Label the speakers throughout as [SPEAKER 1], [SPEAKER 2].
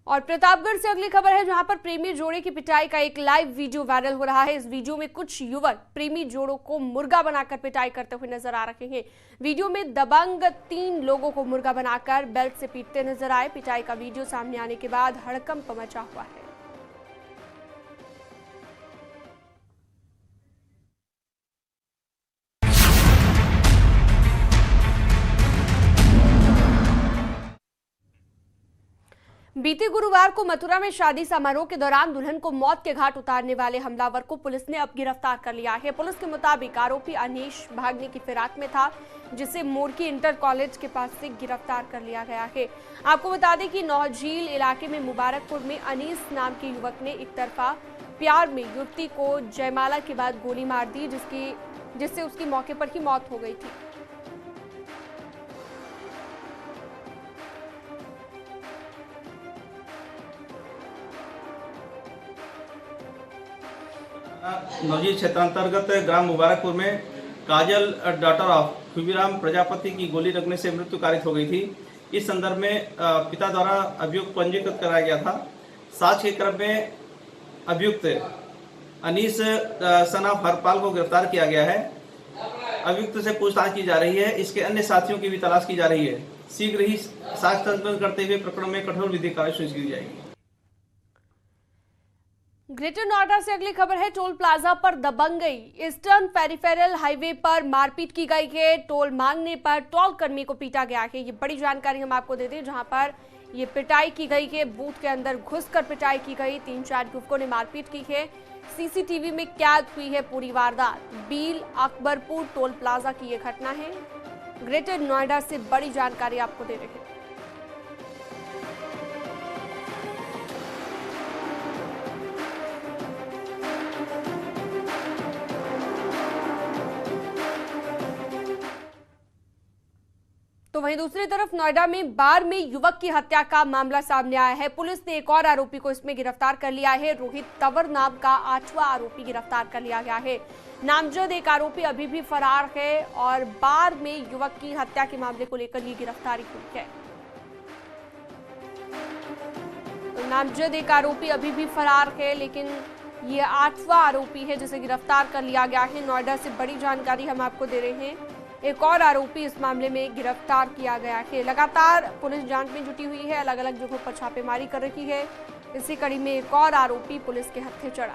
[SPEAKER 1] और प्रतापगढ़ से अगली खबर है, जहां पर प्रेमी जोड़े की पिटाई का एक लाइव वीडियो वायरल हो रहा है। इस वीडियो में कुछ युवक प्रेमी जोड़ों को मुर्गा बनाकर पिटाई करते हुए नजर आ रहे हैं। वीडियो में दबंग 3 लोगों को मुर्गा बनाकर बेल्ट से पीटते नजर आए। पिटाई का वीडियो सामने आने के बाद हड़कंप मचा हुआ है। बीते गुरुवार को मथुरा में शादी समारोह के दौरान दुल्हन को मौत के घाट उतारने वाले हमलावर को पुलिस ने अब गिरफ्तार कर लिया है। पुलिस के मुताबिक आरोपी अनीश भागने की फिराक में था, जिसे मोरकी इंटर कॉलेज के पास से गिरफ्तार कर लिया गया है। आपको बता दें कि नौझील इलाके में मुबारकपुर में अनीस नाम के युवक ने एक तरफा प्यार में युवती को जयमाला के बाद गोली मार दी, जिससे उसकी मौके पर ही मौत हो गई थी।
[SPEAKER 2] नौजी क्षेत्रांतर्गत ग्राम मुबारकपुर में काजल डॉटर ऑफ खुबीराम प्रजापति की गोली लगने से मृत्यु कारित हो गई थी। इस संदर्भ में पिता द्वारा अभियुक्त पंजीकृत कराया गया था। साक्ष्य के क्रम में अभियुक्त अनीस सन ऑफ हरपाल को गिरफ्तार किया गया है। अभियुक्त से पूछताछ की जा रही है। इसके अन्य साथियों की भी तलाश की जा रही है। शीघ्र ही साक्ष्य संकलन करते हुए प्रकरण में कठोर विधिक कार्रवाई सुनिश्चित की जाएगी।
[SPEAKER 1] ग्रेटर नोएडा से अगली खबर है, टोल प्लाजा पर दबंगई। ईस्टर्न पेरिफेरल हाईवे पर मारपीट की गई है। टोल मांगने पर टोल कर्मी को पीटा गया है। ये बड़ी जानकारी हम आपको देते हैं, जहां पर ये पिटाई की गई है। बूथ के अंदर घुसकर पिटाई की गई। 3-4 युवकों ने मारपीट की है। सीसीटीवी में कैद हुई है पूरी वारदात। बील अकबरपुर टोल प्लाजा की यह घटना है। ग्रेटर नोएडा से बड़ी जानकारी आपको दे रहे हैं। तो वहीं दूसरी तरफ नोएडा में बार में युवक की हत्या का मामला सामने आया है। पुलिस ने एक और आरोपी को इसमें गिरफ्तार कर लिया है। रोहित तंवर नाम का 8वां आरोपी गिरफ्तार कर लिया गया है। नामजद एक आरोपी अभी भी फरार है और बार में युवक की हत्या के मामले को लेकर ये गिरफ्तारी हुई है। तो नामजद एक आरोपी अभी भी फरार है, लेकिन ये 8वां आरोपी है जिसे गिरफ्तार कर लिया गया है। नोएडा से बड़ी जानकारी हम आपको दे रहे हैं। एक और आरोपी इस मामले में गिरफ्तार किया गया है। लगातार पुलिस जांच में जुटी हुई है, अलग अलग जगहों पर छापेमारी कर रही है। इसी कड़ी में एक और आरोपी पुलिस के हत्थे चढ़ा।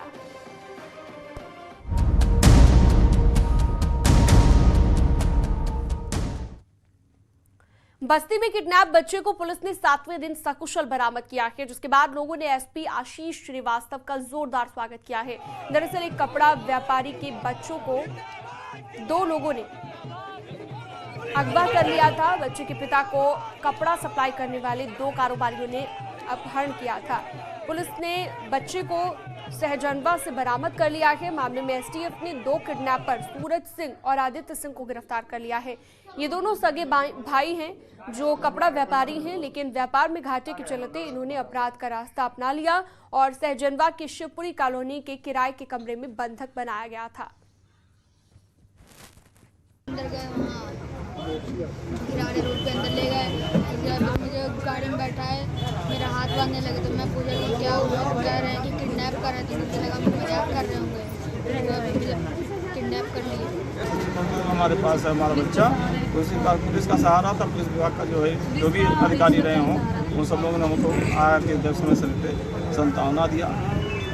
[SPEAKER 1] बस्ती में किडनैप बच्चे को पुलिस ने 7वें दिन सकुशल बरामद किया है, जिसके बाद लोगों ने एसपी आशीष श्रीवास्तव का जोरदार स्वागत किया है। दरअसल एक कपड़ा व्यापारी के बच्चों को 2 लोगों ने अगवा कर लिया था। बच्चे के पिता को कपड़ा सप्लाई करने वाले 2 कारोबारियों ने अपहरण किया था। पुलिस ने बच्चे को सहजनवा से बरामद कर लिया है। मामले में एसटीएफ ने 2 किडनैपर सूरज सिंह और आदित्य सिंह को गिरफ्तार कर लिया है। ये दोनों सगे भाई हैं जो कपड़ा व्यापारी हैं, लेकिन व्यापार में घाटे के चलते इन्होंने अपराध का रास्ता अपना लिया और सहजनवा के शिवपुरी कॉलोनी के किराए के कमरे में बंधक बनाया गया था।
[SPEAKER 3] अंदर गए, वहाँ किराने रोड पे अंदर ले गए। मुझे गाड़ी में बैठा है, मेरा हाथ बांधने लगे तो मैं पूछा कि क्या हुआ, तो कह रहे हैं कि किडनैप कर रहे थे। मुझे लगा मुझे मजाक कर रहे होंगे, मुझे किडनैप कर लिए।
[SPEAKER 4] हमारे पास है हमारा बच्चा, तो उसी का पुलिस का सहारा था। पुलिस विभाग का जो भी अधिकारी रहे हों, उन सब लोगों ने हमको आया कि जब समय से संतावना दिया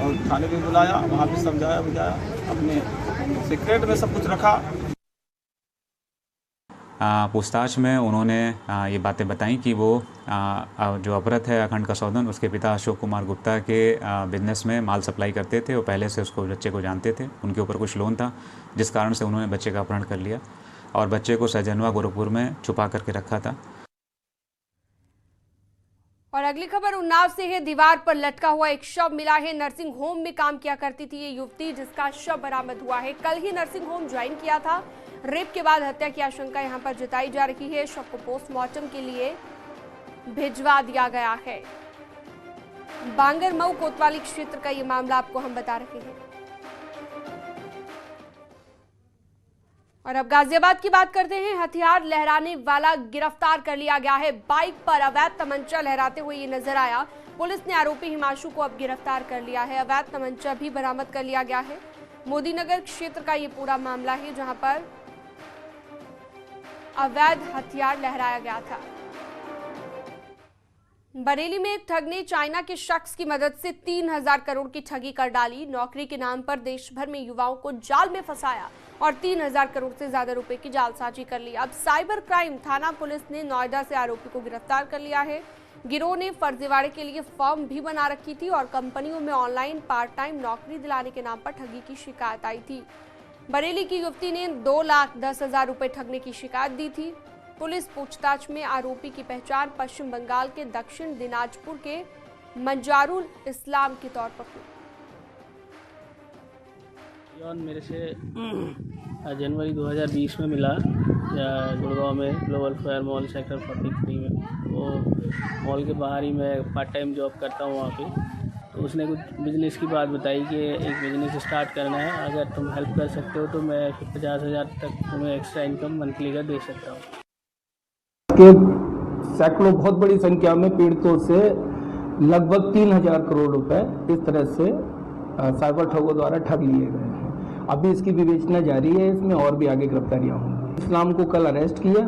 [SPEAKER 4] और थाने भी बुलाया, वहाँ भी समझाया बुझाया, अपने सीक्रेट में सब कुछ रखा।
[SPEAKER 5] पूछताछ में उन्होंने ये बातें बताई कि वो जो अपहृत है अखंड कसौदन, उसके पिता अशोक कुमार गुप्ता के बिजनेस में माल सप्लाई करते थे। वो पहले से उसको बच्चे को जानते थे। उनके ऊपर कुछ लोन था, जिस कारण से उन्होंने बच्चे का अपहरण कर लिया और बच्चे को सहजनवा गोरखपुर में छुपा करके रखा था।
[SPEAKER 1] और अगली खबर उन्नाव से है। दीवार पर लटका हुआ एक शव मिला है। नर्सिंग होम में काम किया करती थी ये युवती, जिसका शव बरामद हुआ है। कल ही नर्सिंग होम ज्वाइन किया था। रेप के बाद हत्या की आशंका यहां पर जताई जा रही है। शव को पोस्टमार्टम के लिए भिजवा दिया गया है। बांगरमऊ कोतवाली क्षेत्र का ये मामला आपको हम बता रहे हैं। और अब गाजियाबाद की बात करते हैं। हथियार लहराने वाला गिरफ्तार कर लिया गया है। बाइक पर अवैध तमंचा लहराते हुए ये नजर आया। पुलिस ने आरोपी हिमांशु को अब गिरफ्तार कर लिया है। अवैध तमंचा भी बरामद कर लिया गया है। मोदी नगर क्षेत्र का ये पूरा मामला है जहां पर अवैध हथियार लहराया गया था। बरेली में एक ठग ने चाइना के शख्स की मदद से 3000 करोड़ की ठगी कर डाली। नौकरी के नाम पर देश भर में युवाओं को जाल में फंसाया और 3000 करोड़ से ज्यादा रुपए की जालसाजी कर ली। अब साइबर क्राइम थाना पुलिस ने नोएडा से आरोपी को गिरफ्तार कर लिया है। गिरोह ने फर्जीवाड़े के लिए फर्म भी बना रखी थी और कंपनियों में ऑनलाइन पार्ट टाइम नौकरी दिलाने के नाम पर ठगी की शिकायत आई थी। बरेली की युवती ने 2,10,000 रुपए ठगने की शिकायत दी थी। पुलिस पूछताछ में आरोपी की पहचान पश्चिम बंगाल के दक्षिण दिनाजपुर के मंजारुल इस्लाम के तौर पर हुई।
[SPEAKER 6] मेरे से जनवरी 2020 में मिला गुड़गांव में ग्लोबल फेयर मॉल सेक्टर 43 में। वो मॉल के बाहर ही मैं पार्ट टाइम जॉब करता हूँ वहाँ पे। तो उसने कुछ बिजनेस की बात बताई कि एक बिजनेस स्टार्ट करना है, अगर तुम हेल्प कर सकते हो तो मैं 50,000 तक तुम्हें एक्स्ट्रा इनकम मंथली का दे सकता हूँ।
[SPEAKER 7] के सैकड़ों बहुत बड़ी संख्या में पीड़ितों से लगभग 3,000 करोड़ रुपए इस तरह से साइबर ठगों द्वारा ठग लिए गए हैं। अभी इसकी विवेचना जारी है, इसमें और भी आगे गिरफ्तारियां होंगी। इस्लाम को कल अरेस्ट किया।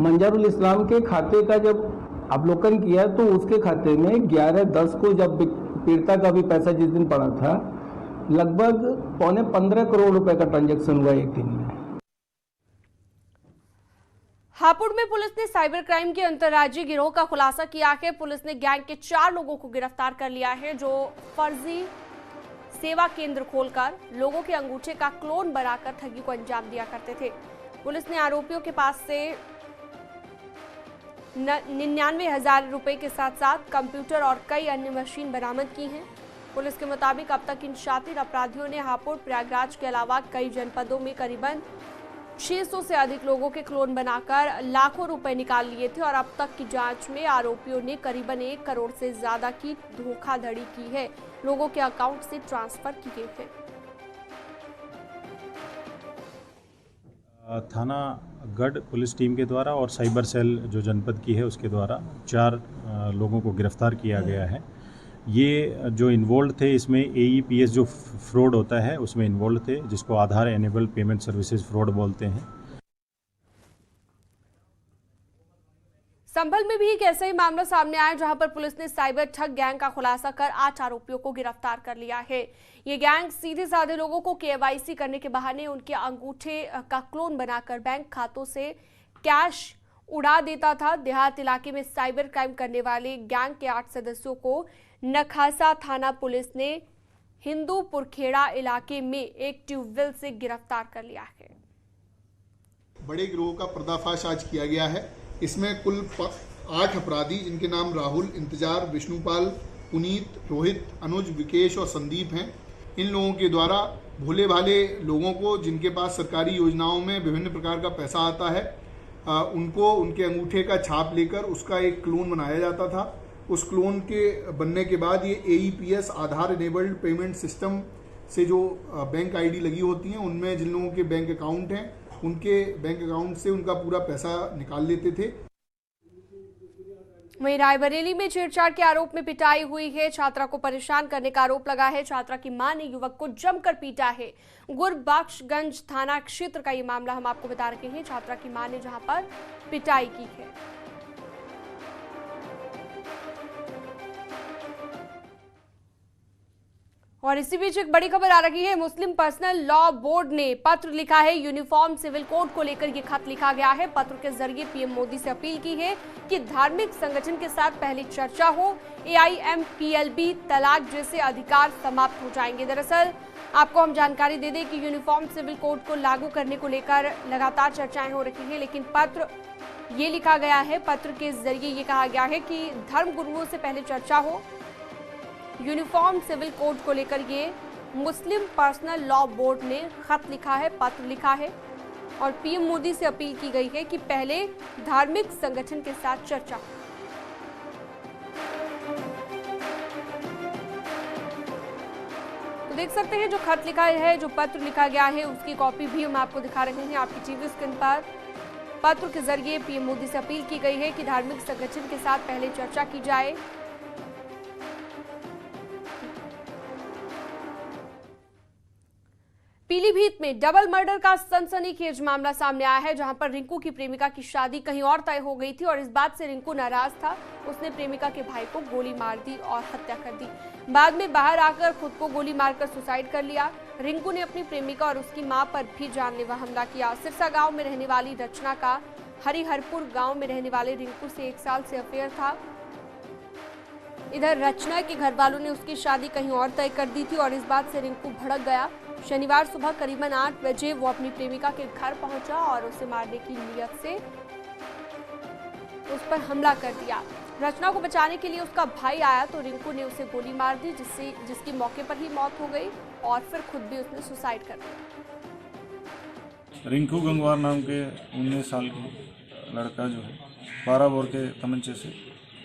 [SPEAKER 7] मंजारुल इस्लाम के खाते का जब अवलोकन किया तो उसके खाते में 11/10 को जब पीड़िता का भी पैसा जिस दिन पड़ा था, लगभग 15 करोड़ रुपए का ट्रांजैक्शन हुआ एक दिन में।
[SPEAKER 1] हापुड़ में पुलिस ने साइबर क्राइम के अंतर्राज्यीय गिरोह का खुलासा किया है। पुलिस ने गैंग के 4 लोगों को गिरफ्तार कर लिया है जो फर्जी सेवा केंद्र खोलकर लोगों के अंगूठे का क्लोन बनाकर ठगी को अंजाम दिया करते थे। पुलिस ने आरोपियों के पास से 99,000 रुपए के साथ साथ कंप्यूटर और कई अन्य मशीन बरामद की हैं। पुलिस के मुताबिक अब तक इन शातिर अपराधियों ने हापुड़, प्रयागराज के अलावा कई जनपदों में करीबन 600 से अधिक लोगों के क्लोन बनाकर लाखों रुपए निकाल लिए थे और अब तक की जांच में आरोपियों ने करीबन 1 करोड़ से ज्यादा की धोखाधड़ी की है। लोगों के अकाउंट से ट्रांसफर की गई है।
[SPEAKER 8] थाना गढ़ पुलिस टीम के द्वारा और साइबर सेल जो जनपद की है उसके द्वारा 4 लोगों को गिरफ्तार किया गया है। ये जो इन्वॉल्व थे इसमें AEPS जो फ्रॉड होता है उसमें इन्वॉल्व थे, जिसको आधार एनेबल्ड पेमेंट सर्विसेज फ्रॉड बोलते हैं।
[SPEAKER 1] संभल में भी एक ऐसा ही मामला सामने आया जहां पर पुलिस ने साइबर ठग गैंग का खुलासा कर 8 आरोपियों को गिरफ्तार कर लिया है। ये गैंग सीधे साधे लोगों को KYC करने के बहाने उनके अंगूठे का क्लोन बनाकर बैंक खातों से कैश उड़ा देता था। देहात इलाके में साइबर क्राइम करने वाले गैंग के 8 सदस्यों को नखासा थाना पुलिस ने हिंदूपुर खेड़ा इलाके में एक ट्यूबवेल से गिरफ्तार कर लिया है।
[SPEAKER 9] बड़े गिरोह का पर्दाफाश आज किया गया है। इसमें कुल 8 अपराधी, जिनके नाम राहुल, इंतजार, विष्णुपाल, पुनीत, रोहित, अनुज, विकेश और संदीप हैं। इन लोगों के द्वारा भोले भाले लोगों को, जिनके पास सरकारी योजनाओं में विभिन्न प्रकार का पैसा आता है, उनको उनके अंगूठे का छाप लेकर उसका एक क्लोन बनाया जाता था। उस क्लोन के बनने के बाद ये AEPS आधार इनेबल्ड पेमेंट सिस्टम से जो बैंक ID लगी होती हैं, उनमें जिन लोगों के बैंक अकाउंट हैं उनके बैंक अकाउंट से उनका पूरा पैसा निकाल लेते थे।
[SPEAKER 1] वहीं रायबरेली में छेड़छाड़ के आरोप में पिटाई हुई है। छात्रा को परेशान करने का आरोप लगा है। छात्रा की मां ने युवक को जमकर पीटा है। गुरबख्शगंज थाना क्षेत्र का ये मामला हम आपको बता रहे हैं। छात्रा की मां ने जहां पर पिटाई की है। और इसी बीच एक बड़ी खबर आ रही है। मुस्लिम पर्सनल लॉ बोर्ड ने पत्र लिखा है। यूनिफॉर्म सिविल कोड को लेकर यह खत लिखा गया है। पत्र के जरिए PM मोदी से अपील की है कि धार्मिक संगठन के साथ पहले चर्चा हो। AIMPLB तलाक जैसे अधिकार समाप्त हो जाएंगे। दरअसल आपको हम जानकारी दे दें कि यूनिफॉर्म सिविल कोड को लागू करने को लेकर लगातार चर्चाएं हो रही है, लेकिन पत्र ये लिखा गया है। पत्र के जरिए ये कहा गया है कि धर्म गुरुओं से पहले चर्चा हो। यूनिफॉर्म सिविल कोड को लेकर ये मुस्लिम पर्सनल लॉ बोर्ड ने खत लिखा है, पत्र लिखा है और PM मोदी से अपील की गई है कि पहले धार्मिक संगठन के साथ चर्चा हो। देख सकते हैं जो खत लिखा है, जो पत्र लिखा गया है, उसकी कॉपी भी हम आपको दिखा रहे हैं आपकी टीवी स्क्रीन पर। पत्र के जरिए पीएम मोदी से अपील की गई है कि धार्मिक संगठन के साथ पहले चर्चा की जाए। पीलीभीत में डबल मर्डर का सनसनीखेज मामला सामने आया है, जहां पर रिंकू की प्रेमिका की शादी कहीं और तय हो गई थी और इस बात से रिंकू नाराज था। उसने प्रेमिका के भाई को गोली मार दी और हत्या कर दी। बाद में बाहर आकर खुद को गोली मारकर सुसाइड कर लिया। रिंकू ने अपनी प्रेमिका और उसकी मां पर भी जानलेवा हमला किया। सिरसा गांव में रहने वाली रचना का हरिहरपुर गांव में रहने वाले रिंकू से 1 साल से अफेयर था। इधर रचना के घर वालों ने उसकी शादी कहीं और तय कर दी थी और इस बात से रिंकू भड़क गया। शनिवार सुबह करीबन 8 बजे वो अपनी प्रेमिका के घर पहुंचा और उसे मारने की नीयत से उस पर हमला कर दिया। रचना को बचाने के लिए उसका भाई आया तो रिंकू ने उसे गोली मार दी, जिसकी मौके पर ही मौत हो गई और फिर खुद भी उसने सुसाइड कर लिया।
[SPEAKER 10] रिंकू गंगवार नाम के 19 साल के लड़का जो है 12 बोर के तमंचे से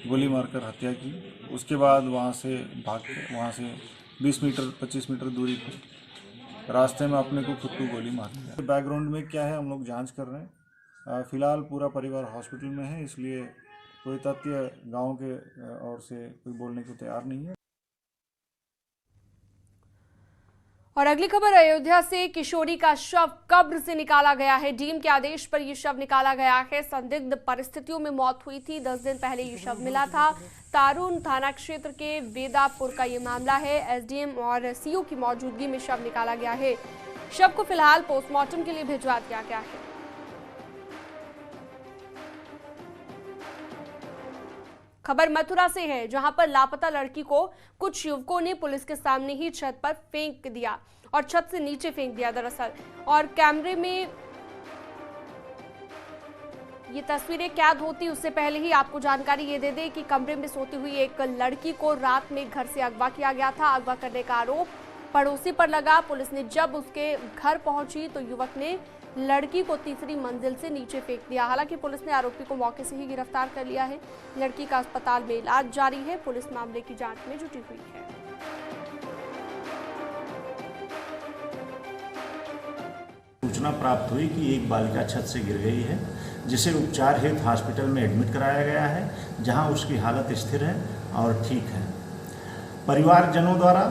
[SPEAKER 10] गोली मारकर हत्या की। उसके बाद वहाँ से भाग के वहाँ से 20 मीटर 25 मीटर दूरी पर रास्ते में अपने को खुद को गोली मार लिया। बैकग्राउंड में क्या है हम लोग जांच कर रहे हैं। फिलहाल पूरा परिवार हॉस्पिटल में है, इसलिए कोई तथ्य गांव के ओर से कोई बोलने को तैयार नहीं है।
[SPEAKER 1] और अगली खबर अयोध्या से किशोरी का शव कब्र से निकाला गया है। डीएम के आदेश पर यह शव निकाला गया है। संदिग्ध परिस्थितियों में मौत हुई थी। 10 दिन पहले ये शव मिला था। तारून थाना क्षेत्र के वेदापुर का ये मामला है। एसडीएम और सीओ की मौजूदगी में शव निकाला गया है। शव को फिलहाल पोस्टमार्टम के लिए भिजवा दिया गया है। खबर मथुरा से है, जहां पर लापता लड़की को कुछ युवकों ने पुलिस के सामने ही छत पर फेंक दिया और छत से नीचे फेंक दिया दरअसल। और कैमरे में ये तस्वीरें कैद होती उससे पहले ही आपको जानकारी ये दे दें कि कमरे में सोती हुई एक लड़की को रात में घर से अगवा किया गया था। अगवा करने का आरोप पड़ोसी पर लगा। पुलिस ने जब उसके घर पहुंची तो युवक ने लड़की को तीसरी मंजिल से नीचे फेंक दिया। हालांकि पुलिस ने आरोपी को मौके से ही गिरफ्तार कर लिया है। लड़की का अस्पताल में इलाज जारी है। पुलिस मामले की जांच में जुटी हुई है।
[SPEAKER 11] सूचना प्राप्त हुई कि एक बालिका छत से गिर गई है, जिसे उपचार हेतु हॉस्पिटल में एडमिट कराया गया है, जहां उसकी हालत स्थिर है और ठीक है। परिवारजनों द्वारा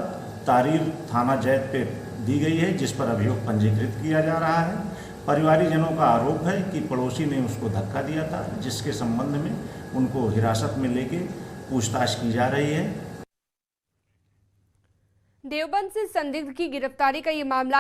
[SPEAKER 11] तारीर थाना जैत पे दी गई है, जिस पर अभियोग पंजीकृत किया जा रहा है। परिवारीजनों का आरोप है कि पड़ोसी ने उसको धक्का दिया था, जिसके संबंध में उनको हिरासत में लेके पूछताछ की जा रही है।
[SPEAKER 1] देवबंद से संदिग्ध की गिरफ्तारी का ये मामला